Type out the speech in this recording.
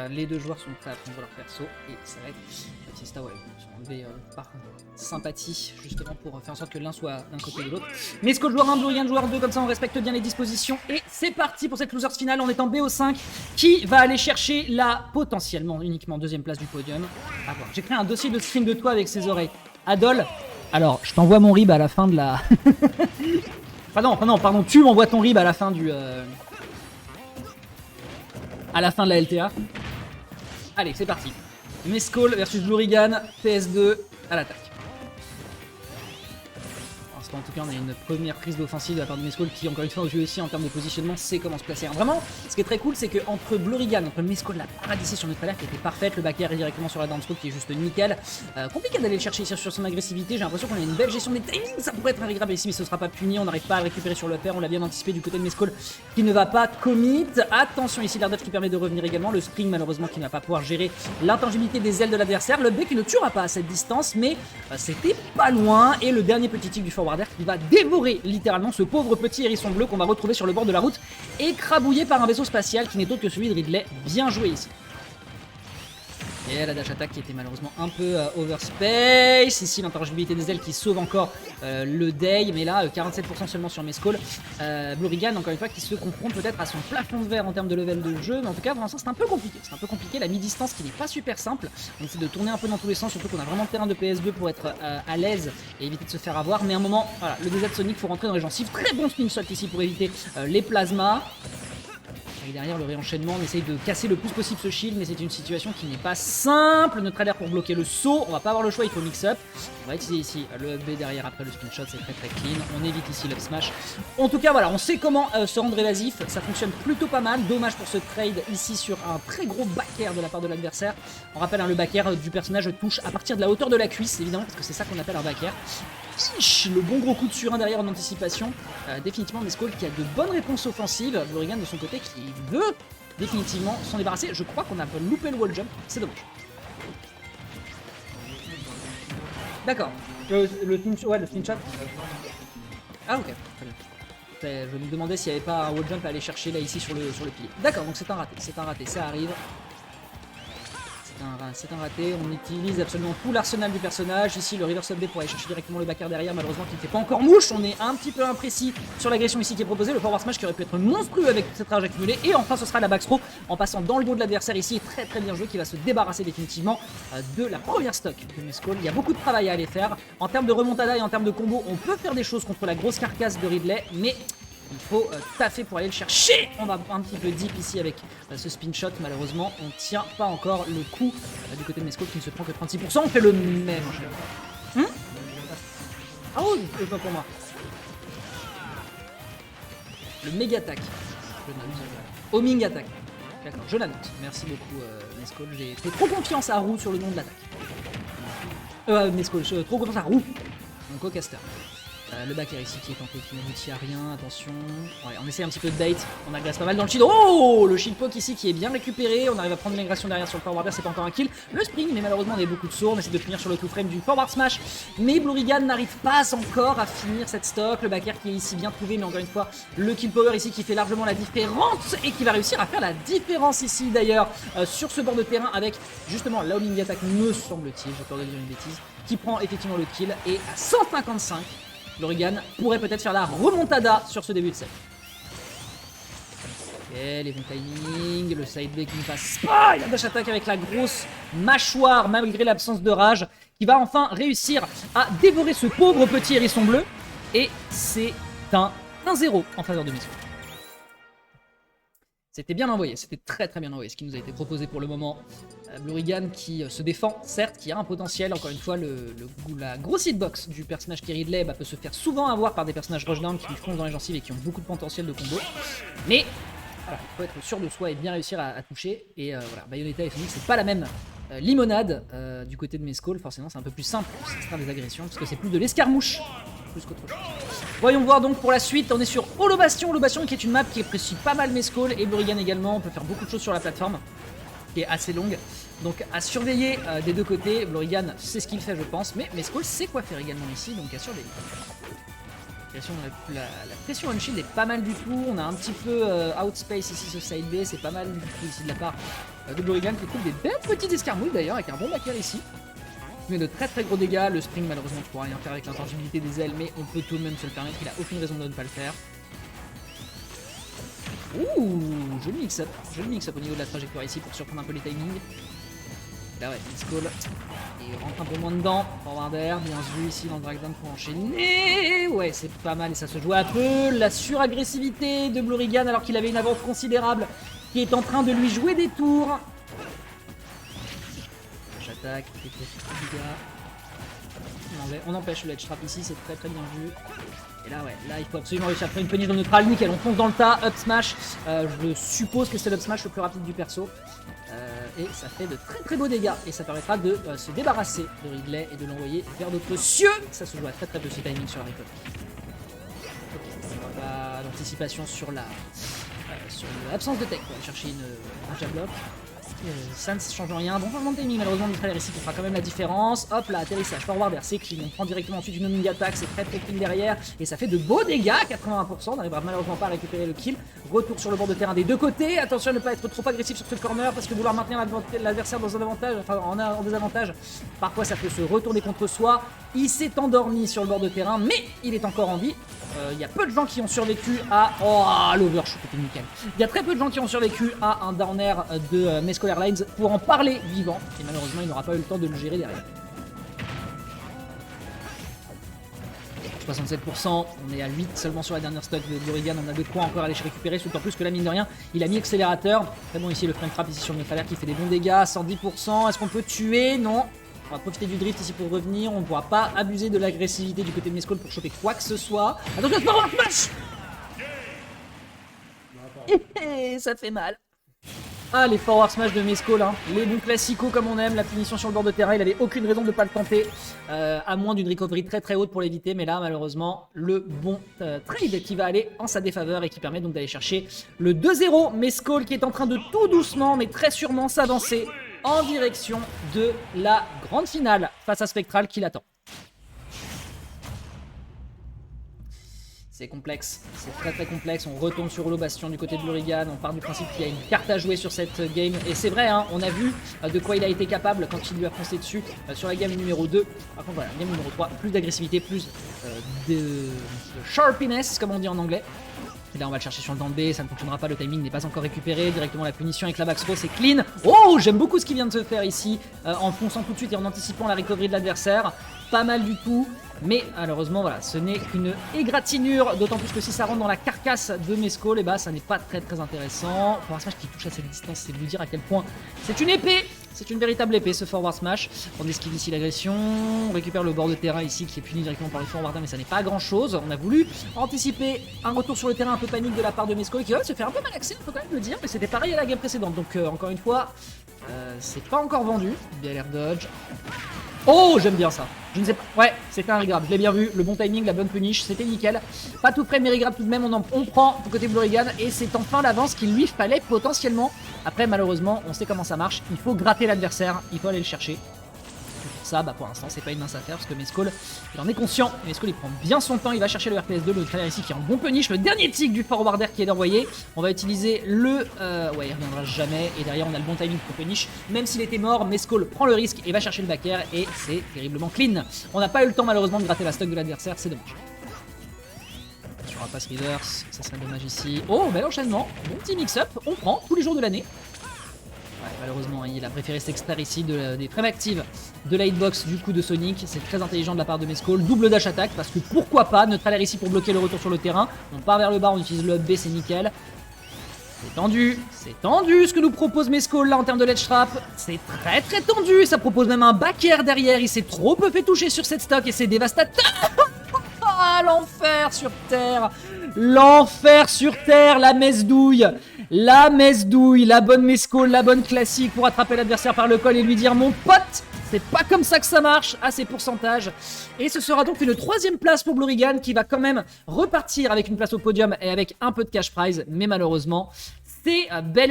Les deux joueurs sont prêts à prendre leur perso et ça va être Batista, ouais, ils sont enlevés par sympathie justement pour faire en sorte que l'un soit d'un côté et de l'autre. Mais Skull joueur 1, Blurigan joueur 2, comme ça on respecte bien les dispositions et c'est parti pour cette losers finale. On est en BO5 qui va aller chercher la potentiellement uniquement deuxième place du podium. À voir. J'ai créé un dossier de stream de toi avec ses oreilles. Adol, alors je t'envoie mon rib à la fin de la... pardon, tu m'envoies ton rib à la fin du... à la fin de la LTA. Allez, c'est parti. Mescall versus Blurigan, PS2 à l'attaque. En tout cas, on a une première prise d'offensive de la part de Mescall qui, encore une fois, au jeu aussi en termes de positionnement, sait comment se placer. Vraiment, ce qui est très cool, c'est qu'entre Blurigan, entre Mescall, la parade ici sur notre alerte qui était parfaite, le back air est directement sur la downstroke qui est juste nickel. Compliqué d'aller le chercher ici sur son agressivité. J'ai l'impression qu'on a une belle gestion des timings. Ça pourrait être agréable ici, mais ce sera pas puni. On n'arrive pas à le récupérer sur le pair. On l'a bien anticipé du côté de Mescall qui ne va pas commit. Attention ici, l'air dodge qui permet de revenir également. Le spring, malheureusement, qui ne va pas pouvoir gérer l'intangibilité des ailes de l'adversaire. Le B qui ne tuera pas à cette distance, mais c'était pas loin. Et le dernier petit tic du forwarder qui va dévorer littéralement ce pauvre petit hérisson bleu qu'on va retrouver sur le bord de la route, écrabouillé par un vaisseau spatial qui n'est autre que celui de Ridley. Bien joué ici. Et la dash attack qui était malheureusement un peu overspace. Ici l'intangibilité des ailes qui sauve encore le day. Mais là 47% seulement sur Mescall. Blurigan encore une fois qui se confronte peut-être à son plafond de verre en termes de level de jeu. Mais en tout cas pour l'instant c'est un peu compliqué. C'est un peu compliqué. La mi-distance qui n'est pas super simple. On essaie de tourner un peu dans tous les sens. Surtout qu'on a vraiment le terrain de PS2 pour être à l'aise et éviter de se faire avoir. Mais à un moment, voilà, le DZ Sonic, faut rentrer dans les gencives. Très bon spin shot ici pour éviter les plasmas. Et derrière le réenchaînement, on essaye de casser le plus possible ce shield, mais c'est une situation qui n'est pas simple. Notre alerte pour bloquer le saut, on va pas avoir le choix, il faut mix-up. On va utiliser ici le B derrière après le spin shot, c'est très clean. On évite ici l'up smash. En tout cas, voilà, on sait comment se rendre évasif. Ça fonctionne plutôt pas mal. Dommage pour ce trade ici sur un très gros back air de la part de l'adversaire. On rappelle, hein, le back air du personnage touche à partir de la hauteur de la cuisse, évidemment, parce que c'est ça qu'on appelle un back air. Le bon gros coup de surin derrière en anticipation. Définitivement Mescall qui a de bonnes réponses offensives. Blurigan de son côté qui veut définitivement s'en débarrasser. Je crois qu'on a loupé le wall jump. C'est dommage. D'accord. Le spin shot. Ah ok, très bien. Je me demandais s'il n'y avait pas un wall jump à aller chercher là ici sur le pilier. D'accord, donc c'est un raté, ça arrive. C'est un raté, on utilise absolument tout l'arsenal du personnage. Ici le reverse up B pour aller chercher directement le backer derrière, malheureusement qui ne fait pas encore mouche. On est un petit peu imprécis sur l'agression ici qui est proposée. Le forward smash qui aurait pu être monstrueux avec cette rage accumulée. Et enfin ce sera la backthrow en passant dans le dos de l'adversaire ici. Très bien joué qui va se débarrasser définitivement de la première stock de Mescall. Il y a beaucoup de travail à aller faire. En termes de remontada et en termes de combo, on peut faire des choses contre la grosse carcasse de Ridley, mais il faut taffer pour aller le chercher. On va un petit peu deep ici avec ce spin shot. Malheureusement, on tient pas encore le coup du côté de Mescall qui ne se prend que 36%. On fait le même. Ah oui, pas pour moi. Le méga attack. Je note. Homing attack. D'accord, je la note. Merci beaucoup Mescall. J'ai fait trop confiance à Roux sur le nom de l'attaque. Mescall, trop confiance à Roux. Mon co-caster. Le back air ici qui est tenté, qui n'aboutit à rien, attention. Ouais, on essaie un petit peu de bait, on agresse pas mal dans le shield. Oh, le shield poke ici qui est bien récupéré, on arrive à prendre l'agression derrière sur le forwarder, c'est pas encore un kill. Le spring, mais malheureusement on a beaucoup de sauts, on essaie de finir sur le two frame du forward smash. Mais Blurigan n'arrive pas encore à finir cette stock. Le back air qui est ici bien trouvé, mais encore une fois, le kill power ici qui fait largement la différence et qui va réussir à faire la différence ici d'ailleurs sur ce bord de terrain avec justement la homing attack, me semble-t-il, j'ai peur de dire une bêtise, qui prend effectivement le kill et à 155. Blurigan pourrait peut-être faire la remontada sur ce début de set. Ok, les bons timings, le side B qui ne passe pas, il a dash attack avec la grosse mâchoire malgré l'absence de rage, qui va enfin réussir à dévorer ce pauvre petit hérisson bleu. Et c'est un 1-0 en faveur de Mescall. C'était bien envoyé, c'était très bien envoyé ce qui nous a été proposé pour le moment. Blurigan qui se défend, certes, qui a un potentiel. Encore une fois, la grosse hitbox du personnage qui est Ridley peut se faire souvent avoir par des personnages rushdown qui lui foncent dans les gencives et qui ont beaucoup de potentiel de combo. Mais voilà, il faut être sûr de soi et bien réussir à toucher. Et voilà, Bayonetta et Sonic, c'est pas la même limonade du côté de Mescall. Forcément, c'est un peu plus simple pour s'extraire des agressions parce que c'est plus de l'escarmouche plus qu'autre chose. Voyons voir donc pour la suite. On est sur Holo Bastion. Holo Bastion qui est une map qui apprécie pas mal Mescall et Blurigan également. On peut faire beaucoup de choses sur la plateforme qui est assez longue. Donc à surveiller des deux côtés. Blurigan sait ce qu'il fait, je pense. Mais Mescall sait quoi faire également ici. Donc à surveiller. La pression on shield est pas mal du tout. On a un petit peu outspace ici ce side B. C'est pas mal du tout ici de la part de Blorigan qui trouve des belles petites escarmouilles d'ailleurs avec un bon backer ici. Mais de très gros dégâts. Le spring, malheureusement, tu pourras rien faire avec l'intangibilité des ailes, mais on peut tout de même se le permettre. Il a aucune raison de ne pas le faire. Ouh, joli mix-up. Joli mix-up au niveau de la trajectoire ici pour surprendre un peu les timings. Là, ouais, Miscall. Et il rentre un peu moins dedans. Forwarder, bien vu ici dans le Dragdown pour enchaîner. Ouais, c'est pas mal et ça se joue un peu. La suragressivité de Blorigan alors qu'il avait une avance considérable qui est en train de lui jouer des tours. J'attaque, on empêche le edge trap ici, c'est très bien vu. Et là, ouais, là il faut absolument réussir à faire une punish dans le neutral. Nickel, on fonce dans le tas, up smash. Je suppose que c'est l'up smash le plus rapide du perso. Et ça fait de très beaux dégâts. Et ça permettra de se débarrasser de Ridley et de l'envoyer vers d'autres cieux. Ça se joue à très peu ce timing sur la récolte. Okay, l'anticipation sur l'absence de tech pour aller chercher un jab block. Ça ne change rien. Bon changement de timing, malheureusement Neutral ici qui fera quand même la différence. Hop là, atterrissage, forwarder, c'est clean. On prend directement ensuite une homing attack, c'est très clean derrière. Et ça fait de beaux dégâts, 81%. On n'arrivera malheureusement pas à récupérer le kill. Retour sur le bord de terrain des deux côtés. Attention à ne pas être trop agressif sur ce corner parce que vouloir maintenir l'adversaire dans un avantage, enfin en désavantage, parfois ça peut se retourner contre soi. Il s'est endormi sur le bord de terrain, mais il est encore en vie. Il y a peu de gens qui ont survécu à... Oh, l'overshoot, c'était nickel. Il y a très peu de gens qui ont survécu à un down air de Mesco Airlines pour en parler vivant. Et malheureusement, il n'aura pas eu le temps de le gérer derrière. 67%, on est à 8 seulement sur la dernière stock de Blorigan. On a de quoi encore aller récupérer, surtout en plus que là, mine de rien, il a mis accélérateur. Très bon ici, le frame trap ici sur le Neutral qui fait des bons dégâts. 110%, est-ce qu'on peut tuer? Non. On va profiter du drift ici pour revenir. On ne pourra pas abuser de l'agressivité du côté de Mesco pour choper quoi que ce soit. Attention, c'est pas un smash. Et ça fait mal. Ah, les forward smash de Mesco là, les bons classicos comme on aime, la punition sur le bord de terrain, il avait aucune raison de ne pas le tenter, à moins d'une recovery très haute pour l'éviter, mais là malheureusement le bon trade qui va aller en sa défaveur et qui permet donc d'aller chercher le 2-0. Mesco qui est en train de tout doucement mais très sûrement s'avancer en direction de la grande finale face à Spectral qui l'attend. C'est complexe, c'est très complexe. On retombe sur le bastion du côté de Blorigan. On part du principe qu'il y a une carte à jouer sur cette game. Et c'est vrai, hein, on a vu de quoi il a été capable quand il lui a foncé dessus sur la game numéro 2. Par contre, voilà, game numéro 3, plus d'agressivité, plus de sharpiness, comme on dit en anglais. Et là on va le chercher sur le down B, ça ne fonctionnera pas, le timing n'est pas encore récupéré, directement la punition avec la back throw, c'est clean. Oh, j'aime beaucoup ce qu'il vient de se faire ici, en fonçant tout de suite et en anticipant la recovery de l'adversaire. Pas mal du tout, mais malheureusement voilà, ce n'est qu'une égratignure, d'autant plus que si ça rentre dans la carcasse de Mesco, et bah ça n'est pas très intéressant. Pour un smash qui touche à cette distance, c'est de vous dire à quel point c'est une épée. C'est une véritable épée ce forward smash. On esquive ici l'agression, on récupère le bord de terrain ici qui est puni directement par les forwarders, mais ça n'est pas grand chose. On a voulu anticiper un retour sur le terrain un peu panique de la part de Mesco qui va se faire un peu malaxer, il faut quand même le dire, mais c'était pareil à la game précédente. Donc encore une fois, c'est pas encore vendu. Bien l'air dodge. Oh, j'aime bien ça. Je ne sais pas. Ouais, c'était un regrab. Je l'ai bien vu. Le bon timing, la bonne punish, c'était nickel. Pas tout près, mais regrab tout de même. On prend du côté de Blorigan et c'est enfin l'avance qu'il lui fallait potentiellement. Après, malheureusement, on sait comment ça marche. Il faut gratter l'adversaire. Il faut aller le chercher. Ça, bah pour l'instant, c'est pas une mince affaire parce que Mesco, il en est conscient. Mesco, il prend bien son temps. Il va chercher le RPS2, le trailer ici qui est en bon punish. Le dernier tic du forwarder qui est envoyé. On va utiliser le. Ouais, il reviendra jamais. Et derrière, on a le bon timing pour punish. Même s'il était mort, Mesco prend le risque et va chercher le back air. Et c'est terriblement clean. On n'a pas eu le temps, malheureusement, de gratter la stock de l'adversaire. C'est dommage. Sur un pass reverse, ça serait dommage ici. Oh, bel enchaînement. Bon petit mix-up. On prend tous les jours de l'année. Ouais, malheureusement, il a préféré s'extraire ici des frames actives de la hitbox du coup de Sonic. C'est très intelligent de la part de Mesco. Double dash attack parce que pourquoi pas. Neutral air ici pour bloquer le retour sur le terrain. On part vers le bas, on utilise le up B, c'est nickel. C'est tendu ce que nous propose Mesco là en termes de ledge trap. C'est très tendu. Ça propose même un back air derrière. Il s'est trop peu fait toucher sur cette stock et c'est dévastateur. Ah, l'enfer sur terre. L'enfer sur terre, la messe douille. La messe douille, la bonne Mesco, la bonne classique pour attraper l'adversaire par le col et lui dire mon pote, c'est pas comme ça que ça marche à ces pourcentages. Et ce sera donc une 3e place pour Blorigan qui va quand même repartir avec une place au podium et avec un peu de cash prize. Mais malheureusement, c'est bel